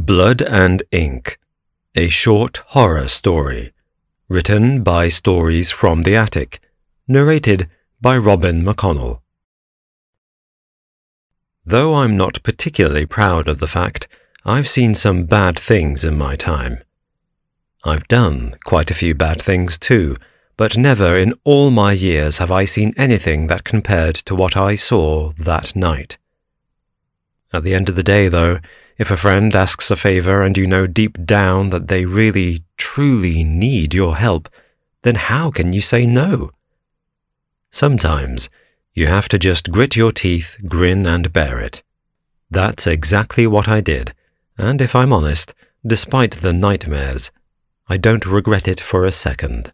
Blood and Ink, a short horror story, written by Stories from the Attic, narrated by McConnell. Though I'm not particularly proud of the fact, I've seen some bad things in my time. I've done quite a few bad things too, but never in all my years have I seen anything that compared to what I saw that night. At the end of the day, though, if a friend asks a favor and you know deep down that they really, truly need your help, then how can you say no? Sometimes you have to just grit your teeth, grin and bear it. That's exactly what I did, and if I'm honest, despite the nightmares, I don't regret it for a second.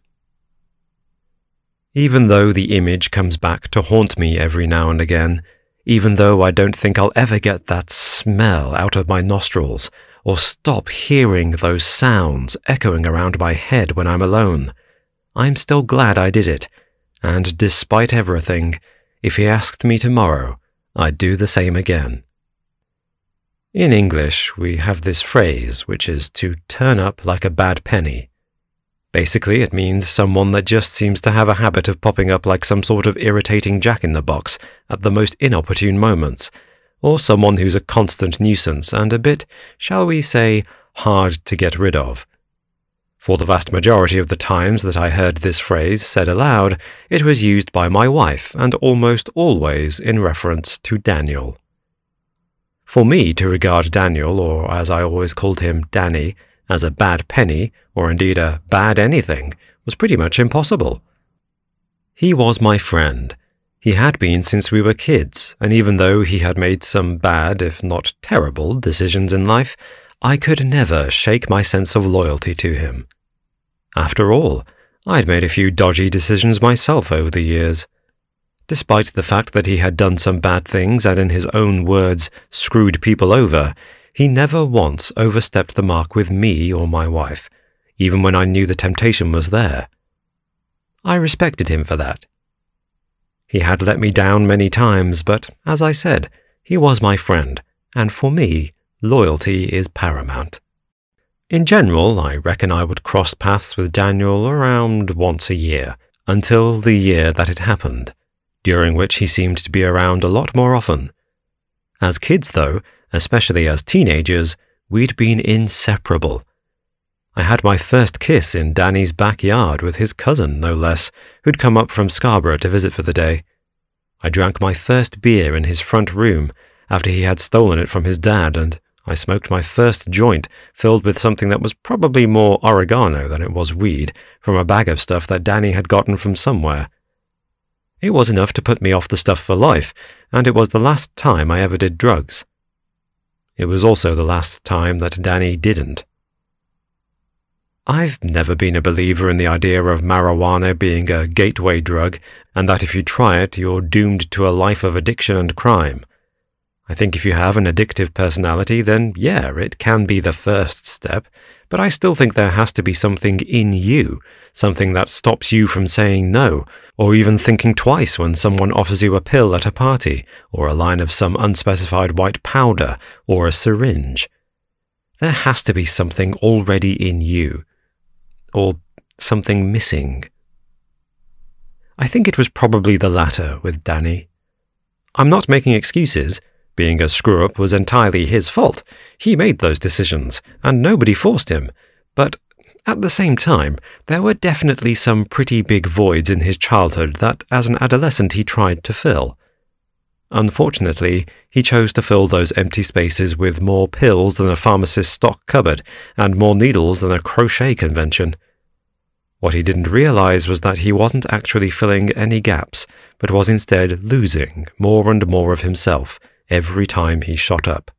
Even though the image comes back to haunt me every now and again, even though I don't think I'll ever get that smell out of my nostrils, or stop hearing those sounds echoing around my head when I'm alone, I'm still glad I did it, and despite everything, if he asked me tomorrow, I'd do the same again. In English, we have this phrase, which is to turn up like a bad penny. Basically, it means someone that just seems to have a habit of popping up like some sort of irritating jack-in-the-box at the most inopportune moments, or someone who's a constant nuisance and a bit, shall we say, hard to get rid of. For the vast majority of the times that I heard this phrase said aloud, it was used by my wife, and almost always in reference to Daniel. For me to regard Daniel, or as I always called him, Danny, as a bad penny, or indeed a bad anything, was pretty much impossible. He was my friend. He had been since we were kids, and even though he had made some bad, if not terrible, decisions in life, I could never shake my sense of loyalty to him. After all, I'd made a few dodgy decisions myself over the years. Despite the fact that he had done some bad things and in his own words, screwed people over, he never once overstepped the mark with me or my wife, even when I knew the temptation was there. I respected him for that. He had let me down many times, but, as I said, he was my friend, and for me, loyalty is paramount. In general, I reckon I would cross paths with Daniel around once a year, until the year that it happened, during which he seemed to be around a lot more often. As kids, though, especially as teenagers, we'd been inseparable. I had my first kiss in Danny's backyard with his cousin, no less, who'd come up from Scarborough to visit for the day. I drank my first beer in his front room after he had stolen it from his dad, and I smoked my first joint filled with something that was probably more oregano than it was weed from a bag of stuff that Danny had gotten from somewhere. It was enough to put me off the stuff for life, and it was the last time I ever did drugs. It was also the last time that Danny didn't. I've never been a believer in the idea of marijuana being a gateway drug, and that if you try it, you're doomed to a life of addiction and crime. I think if you have an addictive personality, then yeah, it can be the first step, but I still think there has to be something in you, something that stops you from saying no, or even thinking twice when someone offers you a pill at a party, or a line of some unspecified white powder, or a syringe. There has to be something already in you, or something missing. I think it was probably the latter with Danny. I'm not making excuses. Being a screw-up was entirely his fault. He made those decisions, and nobody forced him. But at the same time, there were definitely some pretty big voids in his childhood that, as an adolescent, he tried to fill. Unfortunately, he chose to fill those empty spaces with more pills than a pharmacist's stock cupboard, and more needles than a crochet convention. What he didn't realize was that he wasn't actually filling any gaps, but was instead losing more and more of himself every time he shot up.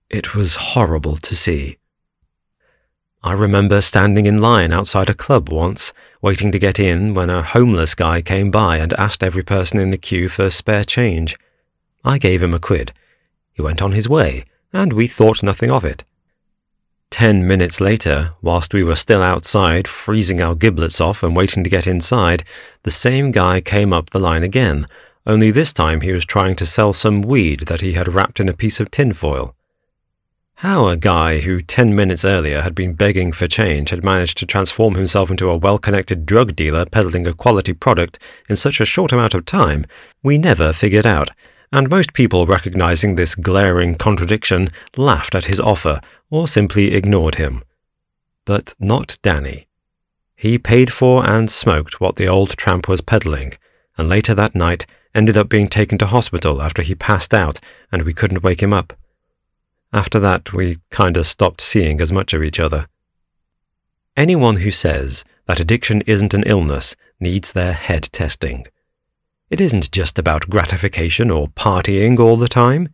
It was horrible to see. I remember standing in line outside a club once, waiting to get in when a homeless guy came by and asked every person in the queue for spare change. I gave him a quid. He went on his way, and we thought nothing of it. 10 minutes later, whilst we were still outside, freezing our giblets off and waiting to get inside, the same guy came up the line again, only this time he was trying to sell some weed that he had wrapped in a piece of tinfoil. How a guy who 10 minutes earlier had been begging for change had managed to transform himself into a well-connected drug dealer peddling a quality product in such a short amount of time, we never figured out, and most people recognizing this glaring contradiction laughed at his offer or simply ignored him. But not Danny. He paid for and smoked what the old tramp was peddling, and later that night ended up being taken to hospital after he passed out and we couldn't wake him up. After that, we kinda stopped seeing as much of each other. Anyone who says that addiction isn't an illness needs their head testing. It isn't just about gratification or partying all the time.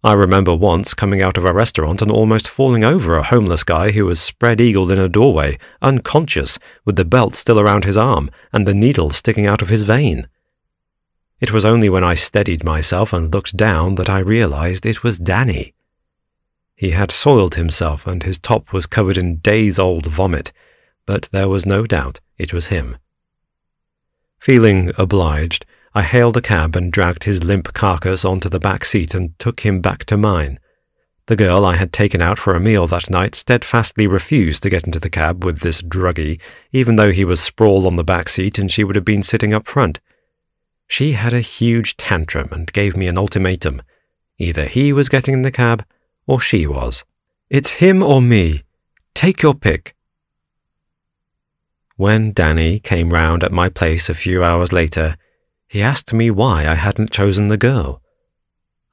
I remember once coming out of a restaurant and almost falling over a homeless guy who was spread-eagled in a doorway, unconscious, with the belt still around his arm and the needle sticking out of his vein. It was only when I steadied myself and looked down that I realized it was Danny. He had soiled himself and his top was covered in days-old vomit, but there was no doubt it was him. Feeling obliged, I hailed a cab and dragged his limp carcass onto the back seat and took him back to mine. The girl I had taken out for a meal that night steadfastly refused to get into the cab with this druggie, even though he was sprawled on the back seat and she would have been sitting up front. She had a huge tantrum and gave me an ultimatum. Either he was getting in the cab, or she was. It's him or me. Take your pick. When Danny came round at my place a few hours later, he asked me why I hadn't chosen the girl.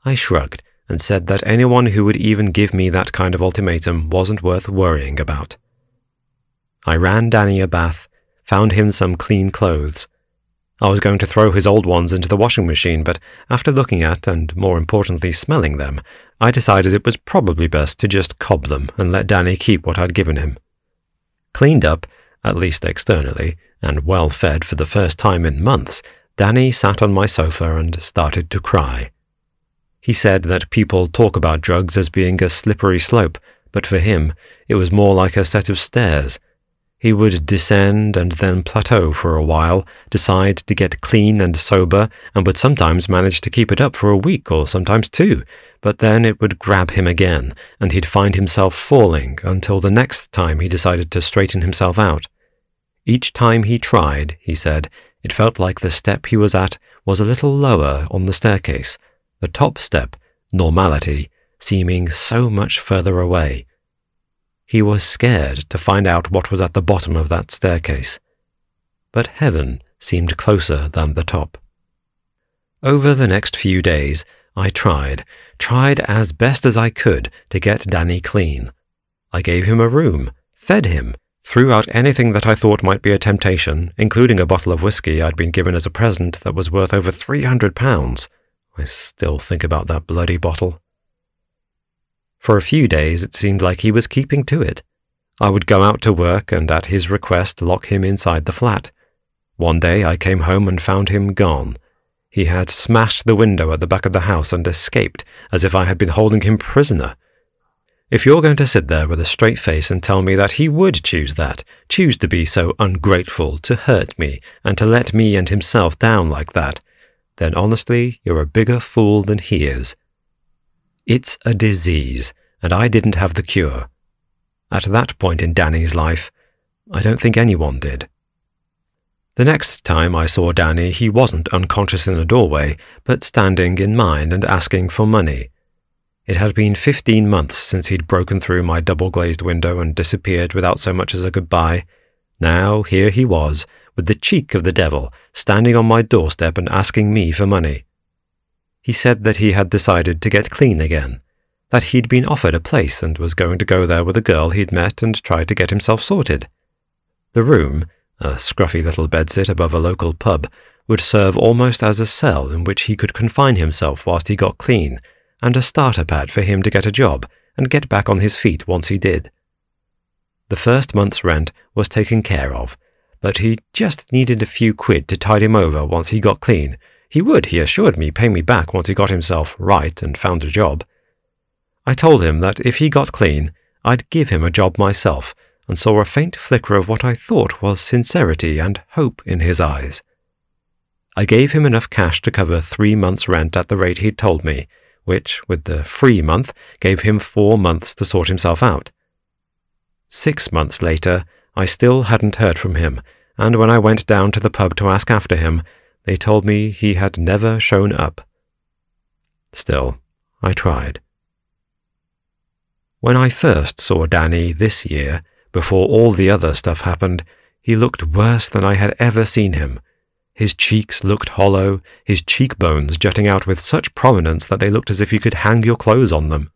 I shrugged and said that anyone who would even give me that kind of ultimatum wasn't worth worrying about. I ran Danny a bath, found him some clean clothes. I was going to throw his old ones into the washing machine, but after looking at, and more importantly smelling them, I decided it was probably best to just cob them and let Danny keep what I'd given him. Cleaned up, at least externally, and well fed for the first time in months, Danny sat on my sofa and started to cry. He said that people talk about drugs as being a slippery slope, but for him, it was more like a set of stairs. He would descend and then plateau for a while, decide to get clean and sober, and would sometimes manage to keep it up for a week or sometimes 2, but then it would grab him again, and he'd find himself falling until the next time he decided to straighten himself out. Each time he tried, he said, it felt like the step he was at was a little lower on the staircase, the top step, normality, seeming so much further away. He was scared to find out what was at the bottom of that staircase. But heaven seemed closer than the top. Over the next few days, I tried as best as I could to get Danny clean. I gave him a room, fed him, threw out anything that I thought might be a temptation, including a bottle of whiskey I'd been given as a present that was worth over £300. I still think about that bloody bottle. For a few days it seemed like he was keeping to it. I would go out to work and at his request lock him inside the flat. One day I came home and found him gone. He had smashed the window at the back of the house and escaped, as if I had been holding him prisoner. If you're going to sit there with a straight face and tell me that he would choose to be so ungrateful, to hurt me, and to let me and himself down like that, then honestly, you're a bigger fool than he is. It's a disease, and I didn't have the cure. At that point in Danny's life, I don't think anyone did. The next time I saw Danny, he wasn't unconscious in a doorway, but standing in mine and asking for money. It had been 15 months since he'd broken through my double-glazed window and disappeared without so much as a goodbye. Now here he was, with the cheek of the devil, standing on my doorstep and asking me for money. He said that he had decided to get clean again, that he'd been offered a place and was going to go there with a girl he'd met and try to get himself sorted. The room, a scruffy little bedsit above a local pub, would serve almost as a cell in which he could confine himself whilst he got clean, and a starter pad for him to get a job and get back on his feet once he did. The first month's rent was taken care of, but he just needed a few quid to tide him over once he got clean. He would, he assured me, pay me back once he got himself right and found a job. I told him that if he got clean, I'd give him a job myself, and saw a faint flicker of what I thought was sincerity and hope in his eyes. I gave him enough cash to cover 3 months' rent at the rate he'd told me, which, with the free month, gave him 4 months to sort himself out. 6 months later, I still hadn't heard from him, and when I went down to the pub to ask after him, they told me he had never shown up. Still, I tried. When I first saw Danny this year, before all the other stuff happened, he looked worse than I had ever seen him. His cheeks looked hollow, his cheekbones jutting out with such prominence that they looked as if you could hang your clothes on them.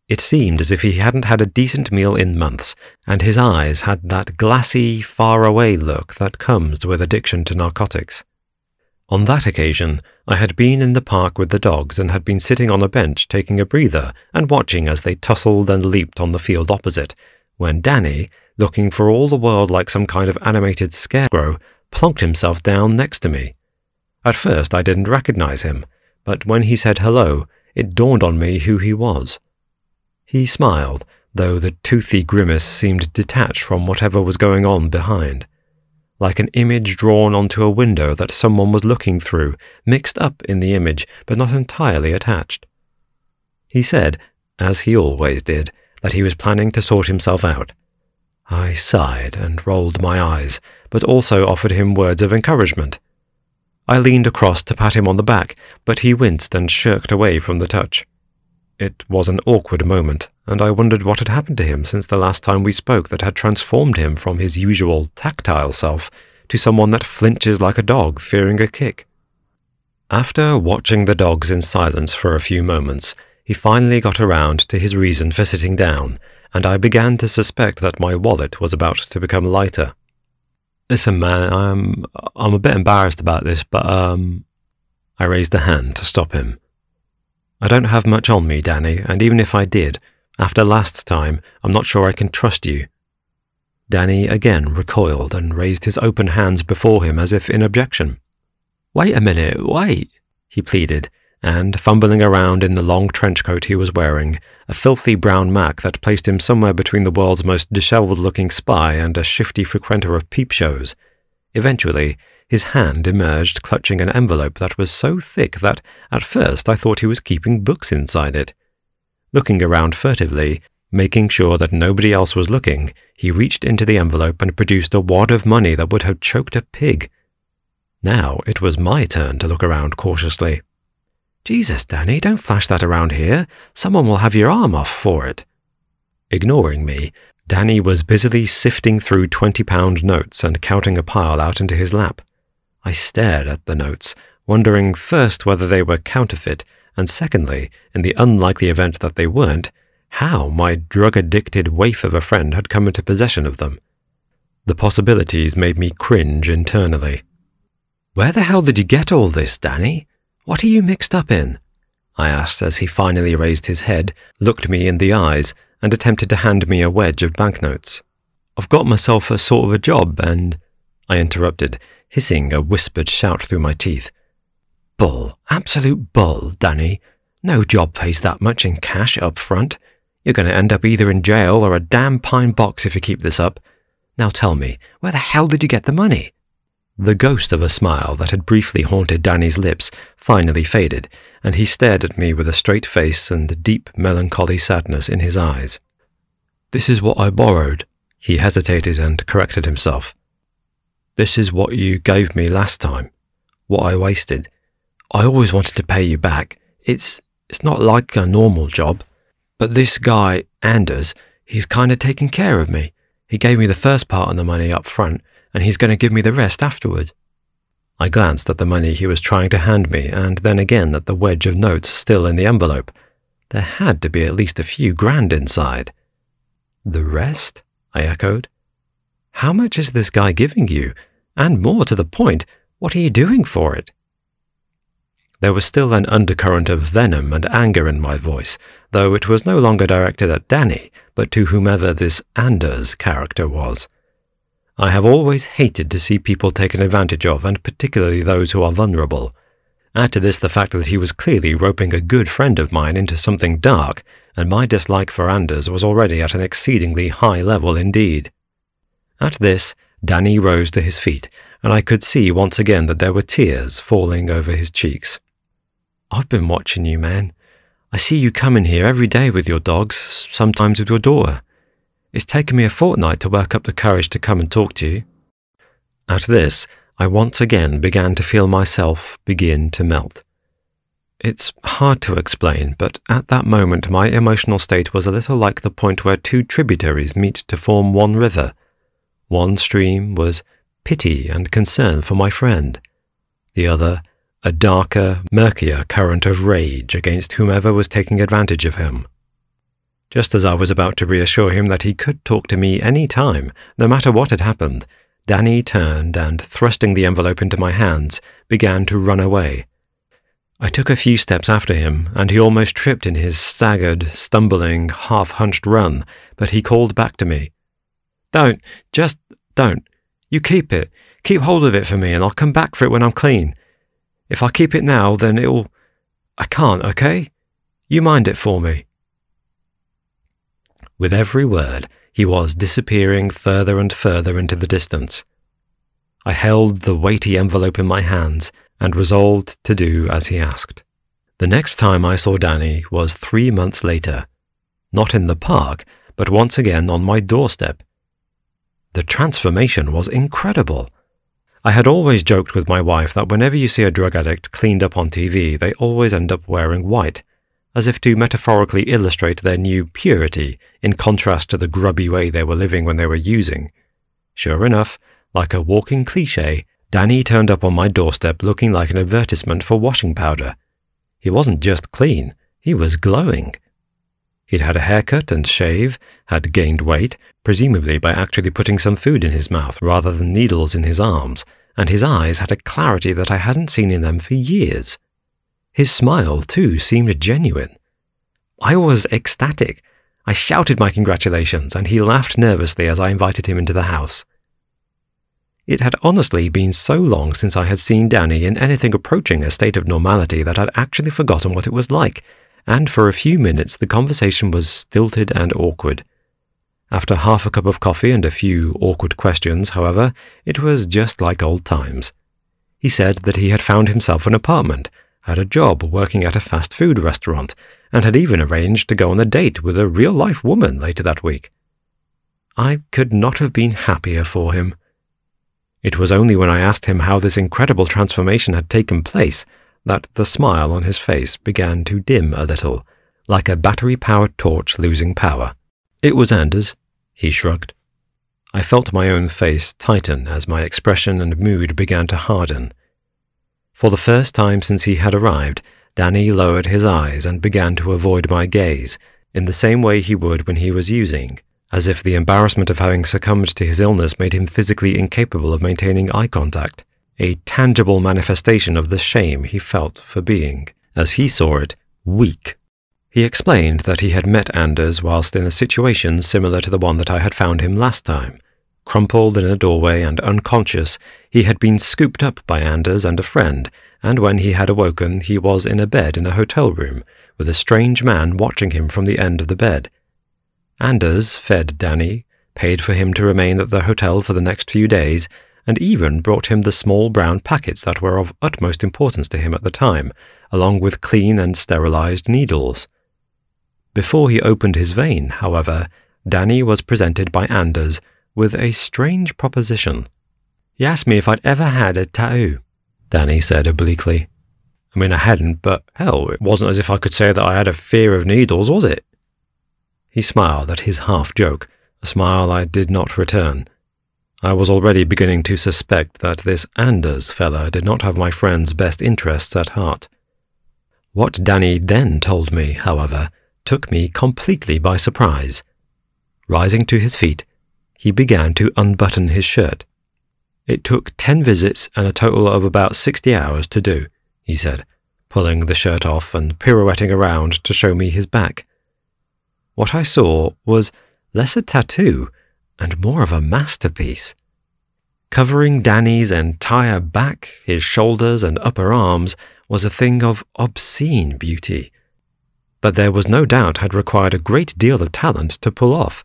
It seemed as if he hadn't had a decent meal in months, and his eyes had that glassy, far-away look that comes with addiction to narcotics. On that occasion, I had been in the park with the dogs and had been sitting on a bench taking a breather and watching as they tussled and leaped on the field opposite, when Danny, looking for all the world like some kind of animated scarecrow, plunked himself down next to me. At first I didn't recognize him, but when he said hello, it dawned on me who he was. He smiled, though the toothy grimace seemed detached from whatever was going on behind, like an image drawn onto a window that someone was looking through, mixed up in the image, but not entirely attached. He said, as he always did, that he was planning to sort himself out. I sighed and rolled my eyes, but also offered him words of encouragement. I leaned across to pat him on the back, but he winced and shirked away from the touch. It was an awkward moment, and I wondered what had happened to him since the last time we spoke that had transformed him from his usual tactile self to someone that flinches like a dog fearing a kick. After watching the dogs in silence for a few moments, he finally got around to his reason for sitting down, and I began to suspect that my wallet was about to become lighter. "Listen, man, I'm a bit embarrassed about this, but, I raised a hand to stop him. "I don't have much on me, Danny, and even if I did, after last time, I'm not sure I can trust you." Danny again recoiled and raised his open hands before him as if in objection. "Wait a minute, wait," he pleaded, and, fumbling around in the long trench coat he was wearing, a filthy brown mac that placed him somewhere between the world's most dishevelled-looking spy and a shifty frequenter of peep shows, eventually his hand emerged clutching an envelope that was so thick that, at first, I thought he was keeping books inside it. Looking around furtively, making sure that nobody else was looking, he reached into the envelope and produced a wad of money that would have choked a pig. Now it was my turn to look around cautiously. "Jesus, Danny, don't flash that around here. Someone will have your arm off for it." Ignoring me, Danny was busily sifting through 20-pound notes and counting a pile out into his lap. I stared at the notes, wondering first whether they were counterfeit, and secondly, in the unlikely event that they weren't, how my drug-addicted waif of a friend had come into possession of them. The possibilities made me cringe internally. "Where the hell did you get all this, Danny? What are you mixed up in?" I asked as he finally raised his head, looked me in the eyes, and attempted to hand me a wedge of banknotes. "I've got myself a sort of a job, and—" I interrupted, hissing a whispered shout through my teeth. "Bull, absolute bull, Danny. No job pays that much in cash up front. You're going to end up either in jail or a damn pine box if you keep this up. Now tell me, where the hell did you get the money?" The ghost of a smile that had briefly haunted Danny's lips finally faded, and he stared at me with a straight face and deep melancholy sadness in his eyes. "This is what I borrowed." He hesitated and corrected himself. "This is what you gave me last time. What I wasted. I always wanted to pay you back. It's not like a normal job. But this guy, Anders, he's kind of taking care of me. He gave me the first part of the money up front, and he's going to give me the rest afterward." I glanced at the money he was trying to hand me, and then again at the wedge of notes still in the envelope. There had to be at least a few grand inside. "The rest?" I echoed. "How much is this guy giving you? And more to the point, what are you doing for it?" There was still an undercurrent of venom and anger in my voice, though it was no longer directed at Danny, but to whomever this Anders character was. I have always hated to see people taken advantage of, and particularly those who are vulnerable. Add to this the fact that he was clearly roping a good friend of mine into something dark, and my dislike for Anders was already at an exceedingly high level indeed. At this, Danny rose to his feet, and I could see once again that there were tears falling over his cheeks. "I've been watching you, man. I see you come in here every day with your dogs, sometimes with your daughter. It's taken me a fortnight to work up the courage to come and talk to you." At this, I once again began to feel myself begin to melt. It's hard to explain, but at that moment my emotional state was a little like the point where two tributaries meet to form one river. One stream was pity and concern for my friend. The other, a darker, murkier current of rage against whomever was taking advantage of him. Just as I was about to reassure him that he could talk to me any time, no matter what had happened, Danny turned and, thrusting the envelope into my hands, began to run away. I took a few steps after him, and he almost tripped in his staggered, stumbling, half-hunched run, but he called back to me. "Don't, just don't. You keep it. Keep hold of it for me, and I'll come back for it when I'm clean. If I keep it now, then it'll... I can't, okay? You mind it for me." With every word, he was disappearing further and further into the distance. I held the weighty envelope in my hands and resolved to do as he asked. The next time I saw Danny was 3 months later, not in the park, but once again on my doorstep. The transformation was incredible. I had always joked with my wife that whenever you see a drug addict cleaned up on TV, they always end up wearing white, as if to metaphorically illustrate their new purity in contrast to the grubby way they were living when they were using. Sure enough, like a walking cliché, Danny turned up on my doorstep looking like an advertisement for washing powder. He wasn't just clean, he was glowing. He'd had a haircut and shave, had gained weight, presumably by actually putting some food in his mouth rather than needles in his arms, and his eyes had a clarity that I hadn't seen in them for years. His smile, too, seemed genuine. I was ecstatic. I shouted my congratulations, and he laughed nervously as I invited him into the house. It had honestly been so long since I had seen Danny in anything approaching a state of normality that I'd actually forgotten what it was like, and for a few minutes the conversation was stilted and awkward. After half a cup of coffee and a few awkward questions, however, it was just like old times. He said that he had found himself an apartment, had a job working at a fast food restaurant, and had even arranged to go on a date with a real-life woman later that week. I could not have been happier for him. It was only when I asked him how this incredible transformation had taken place that the smile on his face began to dim a little, like a battery-powered torch losing power. "It was Anders," he shrugged. I felt my own face tighten as my expression and mood began to harden. For the first time since he had arrived, Danny lowered his eyes and began to avoid my gaze, in the same way he would when he was using, as if the embarrassment of having succumbed to his illness made him physically incapable of maintaining eye contact, a tangible manifestation of the shame he felt for being, as he saw it, weak. He explained that he had met Anders whilst in a situation similar to the one that I had found him last time. Crumpled in a doorway and unconscious, he had been scooped up by Anders and a friend, and when he had awoken he was in a bed in a hotel room, with a strange man watching him from the end of the bed. Anders fed Danny, paid for him to remain at the hotel for the next few days, and even brought him the small brown packets that were of utmost importance to him at the time, along with clean and sterilized needles. Before he opened his vein, however, Danny was presented by Anders with a strange proposition. "He asked me if I'd ever had a tattoo," Danny said obliquely. "I mean, I hadn't, but hell, it wasn't as if I could say that I had a fear of needles, was it?" He smiled at his half-joke, a smile I did not return. I was already beginning to suspect that this Anders fella did not have my friend's best interests at heart. What Danny then told me, however, took me completely by surprise. Rising to his feet, he began to unbutton his shirt. "It took 10 visits and a total of about 60 hours to do," he said, pulling the shirt off and pirouetting around to show me his back. What I saw was less a tattoo and more of a masterpiece. Covering Danny's entire back, his shoulders and upper arms was a thing of obscene beauty, but there was no doubt had required a great deal of talent to pull off.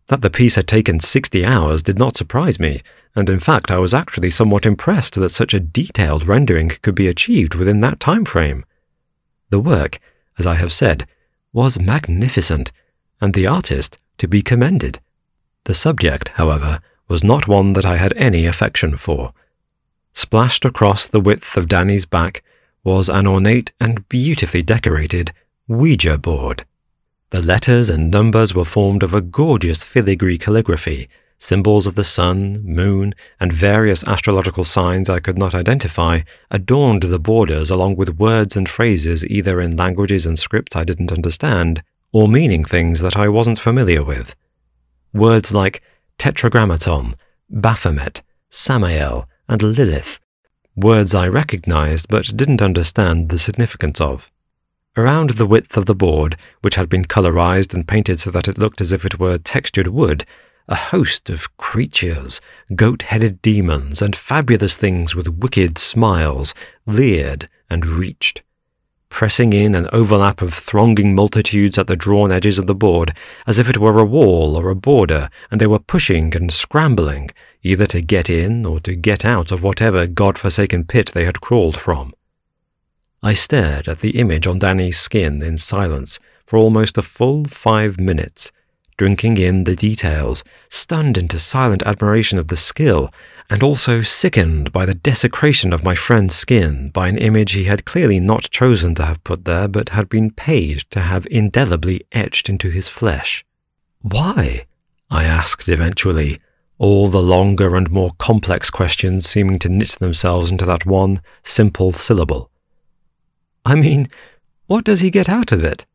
That the piece had taken 60 hours did not surprise me, and in fact I was actually somewhat impressed that such a detailed rendering could be achieved within that time frame. The work, as I have said, was magnificent, and the artist to be commended. The subject, however, was not one that I had any affection for. Splashed across the width of Danny's back was an ornate and beautifully decorated Ouija board. The letters and numbers were formed of a gorgeous filigree calligraphy. Symbols of the sun, moon, and various astrological signs I could not identify adorned the borders along with words and phrases either in languages and scripts I didn't understand, or meaning things that I wasn't familiar with. Words like tetragrammaton, Baphomet, Samael, and Lilith, words I recognized but didn't understand the significance of. Around the width of the board, which had been colorized and painted so that it looked as if it were textured wood, a host of creatures, goat-headed demons, and fabulous things with wicked smiles leered and reached, pressing in an overlap of thronging multitudes at the drawn edges of the board, as if it were a wall or a border, and they were pushing and scrambling, either to get in or to get out of whatever god-forsaken pit they had crawled from. I stared at the image on Danny's skin in silence for almost a full 5 minutes, drinking in the details, stunned into silent admiration of the skill, and also sickened by the desecration of my friend's skin by an image he had clearly not chosen to have put there, but had been paid to have indelibly etched into his flesh. "Why?" I asked eventually, all the longer and more complex questions seeming to knit themselves into that one simple syllable. "I mean, what does he get out of it?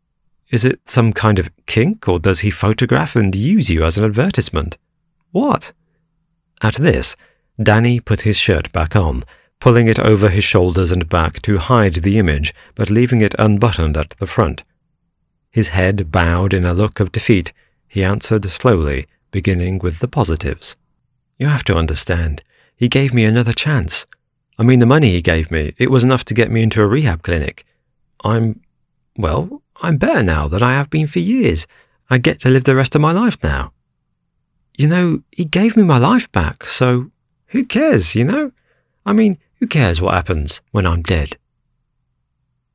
Is it some kind of kink, or does he photograph and use you as an advertisement? What?" At this, Danny put his shirt back on, pulling it over his shoulders and back to hide the image, but leaving it unbuttoned at the front. His head bowed in a look of defeat, he answered slowly, beginning with the positives. "You have to understand, he gave me another chance. I mean, the money he gave me, it was enough to get me into a rehab clinic. I'm better now than I have been for years. I get to live the rest of my life now. You know, he gave me my life back, so who cares, you know? I mean, who cares what happens when I'm dead?"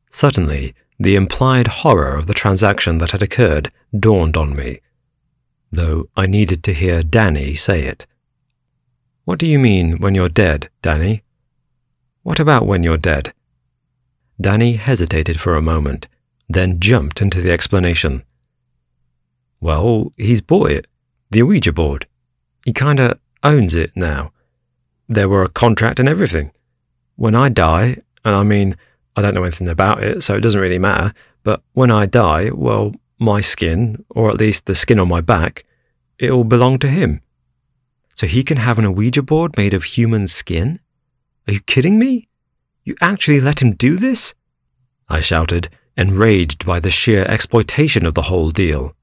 Suddenly, the implied horror of the transaction that had occurred dawned on me, though I needed to hear Danny say it. "What do you mean when you're dead, Danny? What about when you're dead?" Danny hesitated for a moment, then jumped into the explanation. "Well, he's bought it, the Ouija board. He kinda owns it now. There were a contract and everything. When I die, and I mean, I don't know anything about it, so it doesn't really matter, but when I die, well, my skin, or at least the skin on my back, it'll belong to him. So he can have an Ouija board made of human skin? Are you kidding me? You actually let him do this?" I shouted, enraged by the sheer exploitation of the whole deal.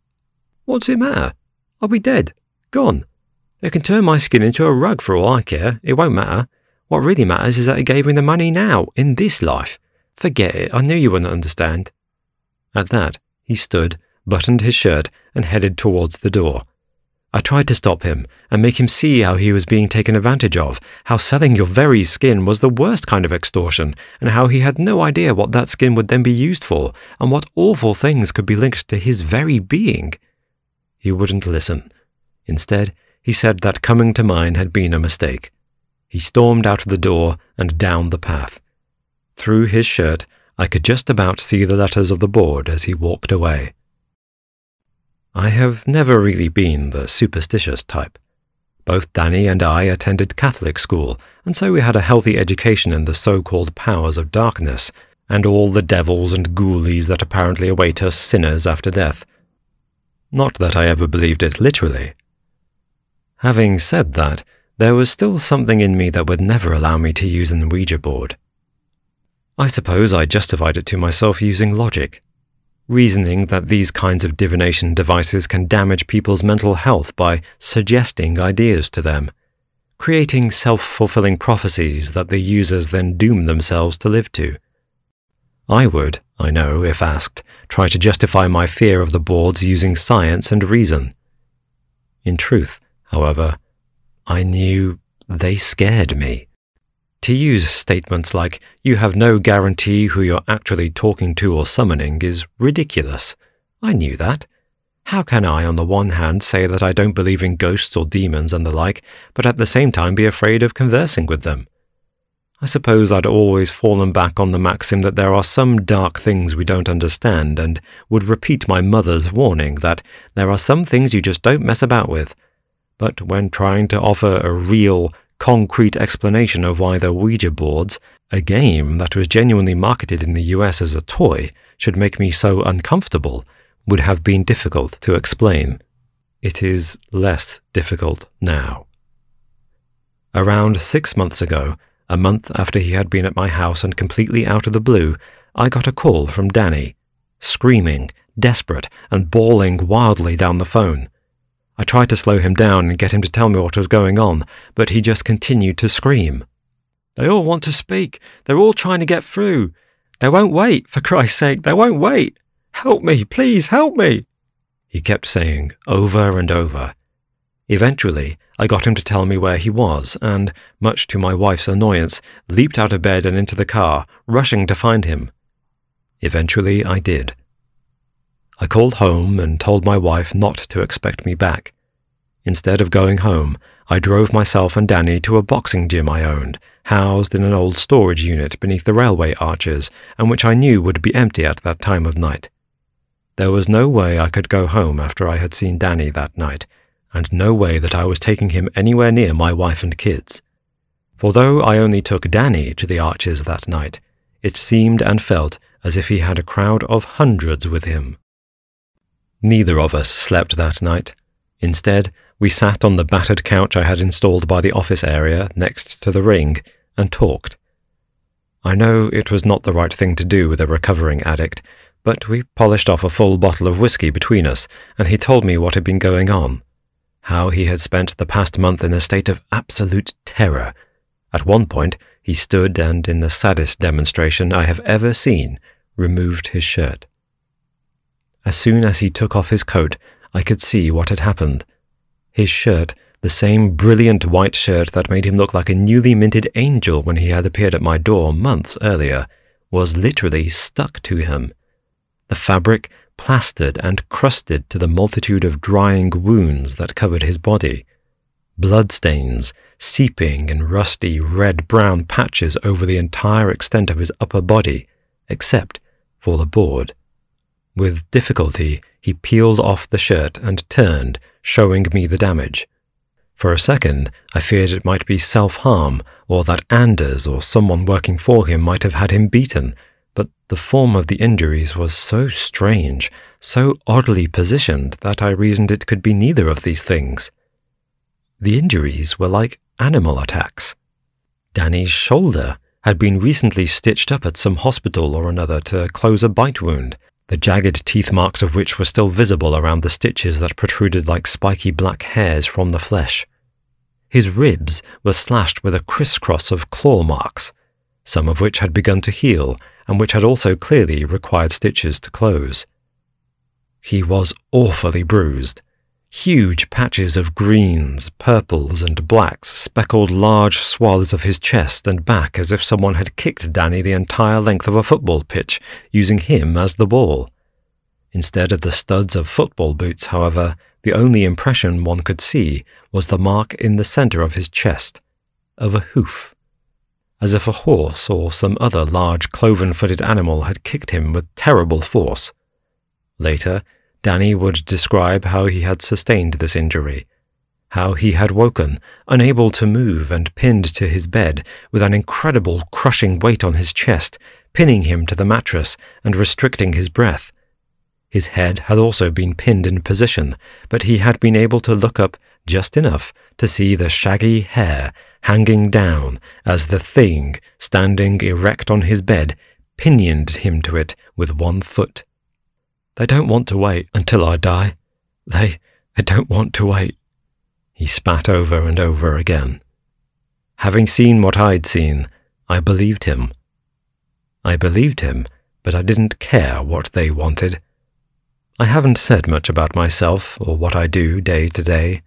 "What's it matter? I'll be dead. Gone. They can turn my skin into a rug for all I care. It won't matter. What really matters is that he gave me the money now, in this life. Forget it. I knew you wouldn't understand." At that, he stood, buttoned his shirt, and headed towards the door. I tried to stop him and make him see how he was being taken advantage of, how selling your very skin was the worst kind of extortion, and how he had no idea what that skin would then be used for, and what awful things could be linked to his very being. He wouldn't listen. Instead, he said that coming to mine had been a mistake. He stormed out of the door and down the path. Through his shirt, I could just about see the letters of the board as he walked away. I have never really been the superstitious type. Both Danny and I attended Catholic school, and so we had a healthy education in the so-called powers of darkness, and all the devils and ghoulies that apparently await us sinners after death. Not that I ever believed it literally. Having said that, there was still something in me that would never allow me to use an Ouija board. I suppose I justified it to myself using logic, reasoning that these kinds of divination devices can damage people's mental health by suggesting ideas to them, creating self-fulfilling prophecies that the users then doom themselves to live to. I would, I know, if asked, try to justify my fear of the boards using science and reason. In truth, however, I knew they scared me. To use statements like, "You have no guarantee who you're actually talking to or summoning," is ridiculous. I knew that. How can I, on the one hand, say that I don't believe in ghosts or demons and the like, but at the same time be afraid of conversing with them? I suppose I'd always fallen back on the maxim that there are some dark things we don't understand, and would repeat my mother's warning that there are some things you just don't mess about with. But when trying to offer a real, concrete explanation of why the Ouija boards, a game that was genuinely marketed in the US as a toy, should make me so uncomfortable, would have been difficult to explain. It is less difficult now. Around 6 months ago, a month after he had been at my house and completely out of the blue, I got a call from Danny, screaming, desperate, and bawling wildly down the phone. I tried to slow him down and get him to tell me what was going on, but he just continued to scream. "They all want to speak. They're all trying to get through. They won't wait, for Christ's sake, they won't wait. Help me, please help me," he kept saying over and over. Eventually, I got him to tell me where he was, and, much to my wife's annoyance, leaped out of bed and into the car, rushing to find him. Eventually, I did. I called home and told my wife not to expect me back. Instead of going home, I drove myself and Danny to a boxing gym I owned, housed in an old storage unit beneath the railway arches, and which I knew would be empty at that time of night. There was no way I could go home after I had seen Danny that night, and no way that I was taking him anywhere near my wife and kids. For though I only took Danny to the arches that night, it seemed and felt as if he had a crowd of hundreds with him. Neither of us slept that night. Instead, we sat on the battered couch I had installed by the office area next to the ring and talked. I know it was not the right thing to do with a recovering addict, but we polished off a full bottle of whiskey between us, and he told me what had been going on. How he had spent the past month in a state of absolute terror. At one point, he stood and, in the saddest demonstration I have ever seen, removed his shirt. As soon as he took off his coat, I could see what had happened. His shirt, the same brilliant white shirt that made him look like a newly minted angel when he had appeared at my door months earlier, was literally stuck to him. The fabric plastered and crusted to the multitude of drying wounds that covered his body. Bloodstains, seeping in rusty red-brown patches over the entire extent of his upper body, except for the board. With difficulty, he peeled off the shirt and turned, showing me the damage. For a second, I feared it might be self-harm, or that Anders or someone working for him might have had him beaten, but the form of the injuries was so strange, so oddly positioned, that I reasoned it could be neither of these things. The injuries were like animal attacks. Danny's shoulder had been recently stitched up at some hospital or another to close a bite wound, the jagged teeth marks of which were still visible around the stitches that protruded like spiky black hairs from the flesh. His ribs were slashed with a crisscross of claw marks, some of which had begun to heal, and which had also clearly required stitches to close. He was awfully bruised. Huge patches of greens, purples, and blacks speckled large swaths of his chest and back as if someone had kicked Danny the entire length of a football pitch, using him as the ball. Instead of the studs of football boots, however, the only impression one could see was the mark in the center of his chest, of a hoof, as if a horse or some other large cloven-footed animal had kicked him with terrible force. Later, Danny would describe how he had sustained this injury, how he had woken, unable to move and pinned to his bed, with an incredible crushing weight on his chest, pinning him to the mattress and restricting his breath. His head had also been pinned in position, but he had been able to look up just enough to see the shaggy hair hanging down as the thing, standing erect on his bed, pinioned him to it with one foot. "They don't want to wait until I die. They don't want to wait," he spat over and over again. Having seen what I'd seen, I believed him. I believed him, but I didn't care what they wanted. I haven't said much about myself or what I do day to day.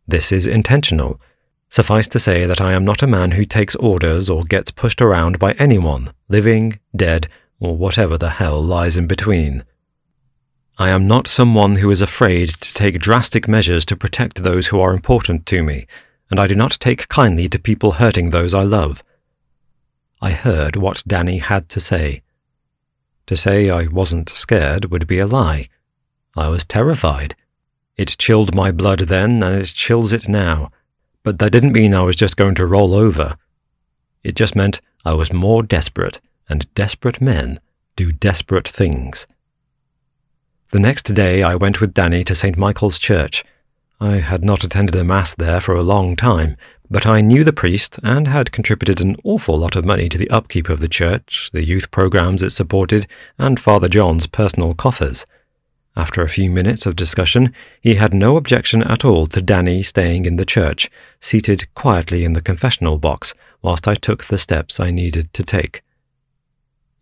This is intentional. Suffice to say that I am not a man who takes orders or gets pushed around by anyone, living, dead, or whatever the hell lies in between. I am not someone who is afraid to take drastic measures to protect those who are important to me, and I do not take kindly to people hurting those I love. I heard what Danny had to say. To say I wasn't scared would be a lie. I was terrified. It chilled my blood then, and it chills it now. But that didn't mean I was just going to roll over. It just meant I was more desperate, and desperate men do desperate things. The next day I went with Danny to St. Michael's Church. I had not attended a mass there for a long time, but I knew the priest and had contributed an awful lot of money to the upkeep of the church, the youth programs it supported, and Father John's personal coffers. After a few minutes of discussion, he had no objection at all to Danny staying in the church, seated quietly in the confessional box, whilst I took the steps I needed to take.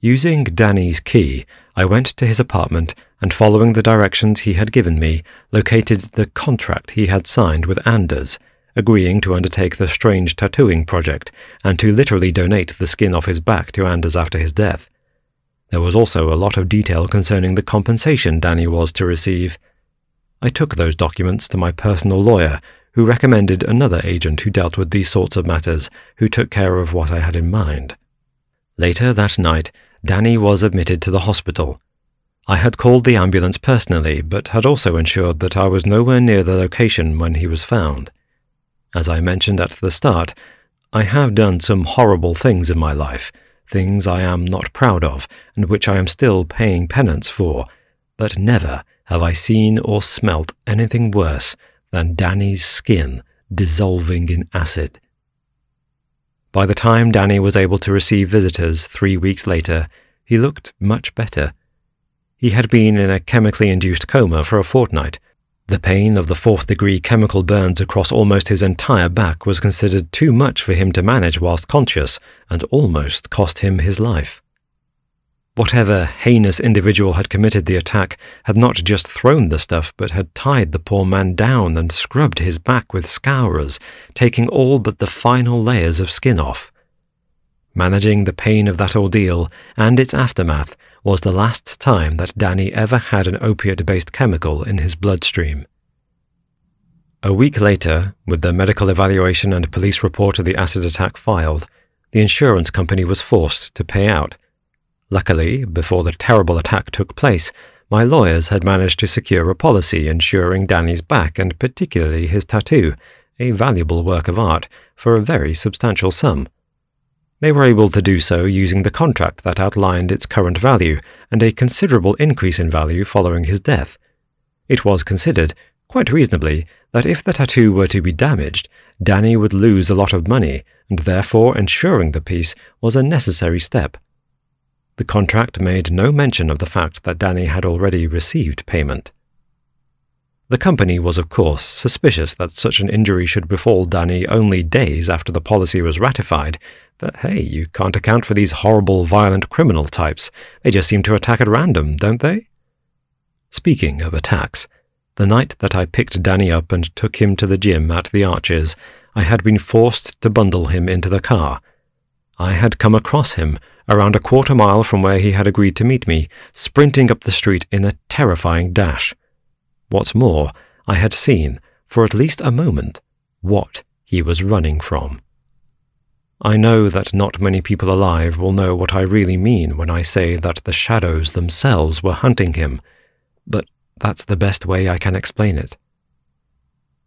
Using Danny's key, I went to his apartment and, following the directions he had given me, located the contract he had signed with Anders, agreeing to undertake the strange tattooing project and to literally donate the skin off his back to Anders after his death. There was also a lot of detail concerning the compensation Danny was to receive. I took those documents to my personal lawyer, who recommended another agent who dealt with these sorts of matters, who took care of what I had in mind. Later that night, Danny was admitted to the hospital. I had called the ambulance personally, but had also ensured that I was nowhere near the location when he was found. As I mentioned at the start, I have done some horrible things in my life, things I am not proud of, and which I am still paying penance for, but never have I seen or smelt anything worse than Danny's skin dissolving in acid. By the time Danny was able to receive visitors 3 weeks later, he looked much better. He had been in a chemically induced coma for a fortnight. The pain of the 4th-degree chemical burns across almost his entire back was considered too much for him to manage whilst conscious, and almost cost him his life. Whatever heinous individual had committed the attack had not just thrown the stuff, but had tied the poor man down and scrubbed his back with scourers, taking all but the final layers of skin off. Managing the pain of that ordeal and its aftermath was the last time that Danny ever had an opiate-based chemical in his bloodstream. A week later, with the medical evaluation and police report of the acid attack filed, the insurance company was forced to pay out. Luckily, before the terrible attack took place, my lawyers had managed to secure a policy insuring Danny's back and particularly his tattoo, a valuable work of art, for a very substantial sum. They were able to do so using the contract that outlined its current value and a considerable increase in value following his death. It was considered, quite reasonably, that if the tattoo were to be damaged, Danny would lose a lot of money, and therefore insuring the piece was a necessary step. The contract made no mention of the fact that Danny had already received payment. The company was, of course, suspicious that such an injury should befall Danny only days after the policy was ratified, but hey, you can't account for these horrible, violent criminal types. They just seem to attack at random, don't they? Speaking of attacks, the night that I picked Danny up and took him to the gym at the Arches, I had been forced to bundle him into the car. I had come across him, around a quarter-mile from where he had agreed to meet me, sprinting up the street in a terrifying dash. What's more, I had seen, for at least a moment, what he was running from. I know that not many people alive will know what I really mean when I say that the shadows themselves were hunting him, but that's the best way I can explain it.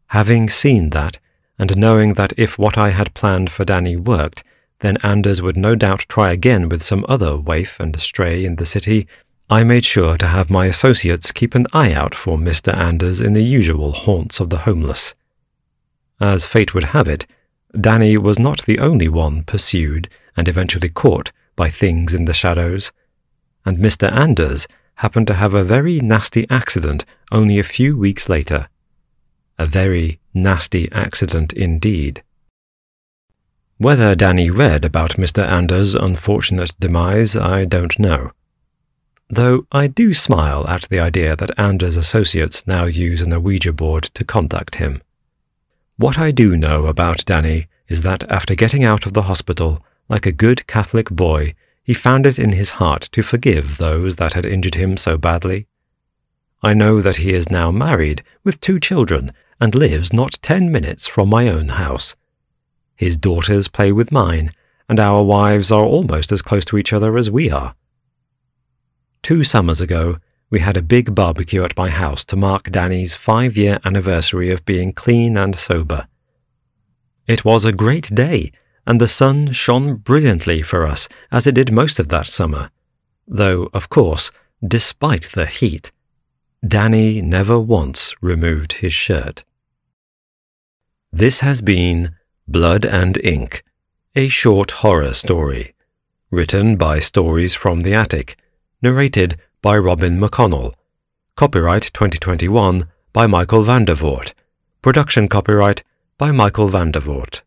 Having seen that, and knowing that if what I had planned for Danny worked, then Anders would no doubt try again with some other waif and stray in the city, I made sure to have my associates keep an eye out for Mr. Anders in the usual haunts of the homeless. As fate would have it, Danny was not the only one pursued and eventually caught by things in the shadows, and Mr. Anders happened to have a very nasty accident only a few weeks later. A very nasty accident indeed. Whether Danny read about Mr. Anders' unfortunate demise, I don't know. Though I do smile at the idea that Anders' associates now use an Ouija board to contact him. What I do know about Danny is that after getting out of the hospital, like a good Catholic boy, he found it in his heart to forgive those that had injured him so badly. I know that he is now married with 2 children and lives not 10 minutes from my own house. His daughters play with mine, and our wives are almost as close to each other as we are. 2 summers ago, we had a big barbecue at my house to mark Danny's 5-year anniversary of being clean and sober. It was a great day, and the sun shone brilliantly for us as it did most of that summer, though, of course, despite the heat, Danny never once removed his shirt. This has been Blood and Ink, a short horror story, written by Stories from the Attic, narrated by Robin McConnell, copyright 2021 by Michael Vandervoort, production copyright by Michael Vandervoort.